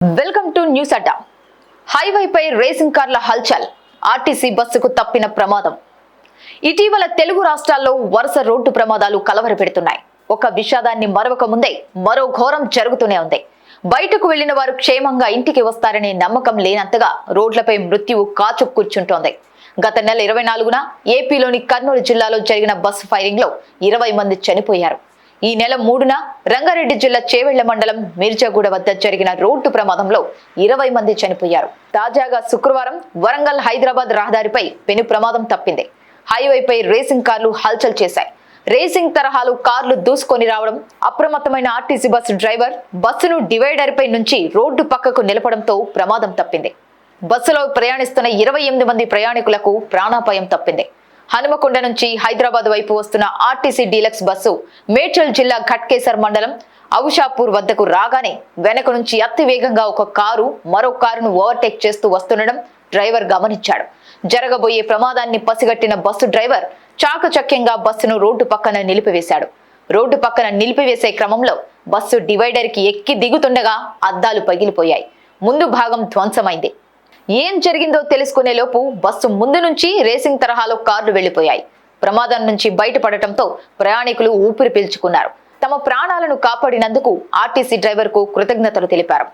Welcome to news Adda. హైవేపై racing కార్ల హల్చల్, ఆర్టీసీ బస్సుకు తప్పిన ప్రమాదం. ఇటీవల తెలుగు రాష్ట్రాల్లో వరుస రోడ్డు ప్రమాదాలు కలవరపెడుతున్నాయి. ఒక విషాదాన్ని మరవక ముందే మరో ఘోరం జరుగుతూనే ఉంది. బయటకు వెళ్లిన వారు క్షేమంగా ఇంటికి వస్తారనే నమ్మకం లేనంతగా రోడ్లపై మృత్యువు కాచు కూర్చుంటోంది. గత నెల 24న ఏపీలోని కర్నూలు జిల్లాలో జరిగిన బస్సు ఫైరింగ్ లో 20 మంది చనిపోయారు. ఈ నెల 3న రంగారెడ్డి జిల్లా చేవెళ్ల మండలం మిర్జాగూడ వద్ద జరిగిన రోడ్డు ప్రమాదంలో 20 మంది చనిపోయారు. తాజాగా శుక్రవారం వరంగల్ హైదరాబాద్ రహదారిపై పెను ప్రమాదం తప్పింది. హైవేపై రేసింగ్ కార్లు హల్చల్ చేశాయి. రేసింగ్ తరహాలు కార్లు దూసుకొని రావడం, అప్రమత్తమైన ఆర్టీసీ బస్సు డ్రైవర్ బస్సును డివైడర్ పై నుంచి రోడ్డు పక్కకు నిలపడంతో ప్రమాదం తప్పింది. బస్సులో ప్రయాణిస్తున్న 28 మంది ప్రయాణికులకు ప్రాణాపాయం తప్పింది. హనుమకొండ నుంచి హైదరాబాద్ వైపు వస్తున్న ఆర్టీసీ డీలక్స్ బస్సు మేడ్చల్ జిల్లా ఘట్కేసర్ మండలం ఔషాపూర్ వద్దకు రాగానే వెనక నుంచి అతి వేగంగా ఒక కారు మరో కారును ఓవర్టేక్ చేస్తూ వస్తుండడం డ్రైవర్ గమనించాడు. జరగబోయే ప్రమాదాన్ని పసిగట్టిన బస్సు డ్రైవర్ చాకచక్యంగా బస్సును రోడ్డు పక్కన నిలిపివేశాడు. రోడ్డు పక్కన నిలిపివేసే క్రమంలో బస్సు డివైడర్ కి ఎక్కి దిగుతుండగా అద్దాలు పగిలిపోయాయి. ముందు భాగం ధ్వంసమైంది. ఏం జరిగిందో తెలుసుకునే లోపు బస్సు ముందు నుంచి రేసింగ్ తరహాలో కార్లు వెళ్లిపోయాయి. ప్రమాదం నుంచి బయటపడటంతో ప్రయాణికులు ఊపిరి పీల్చుకున్నారు. తమ ప్రాణాలను కాపాడినందుకు ఆర్టీసీ డ్రైవర్ కు కృతజ్ఞతలు తెలిపారు.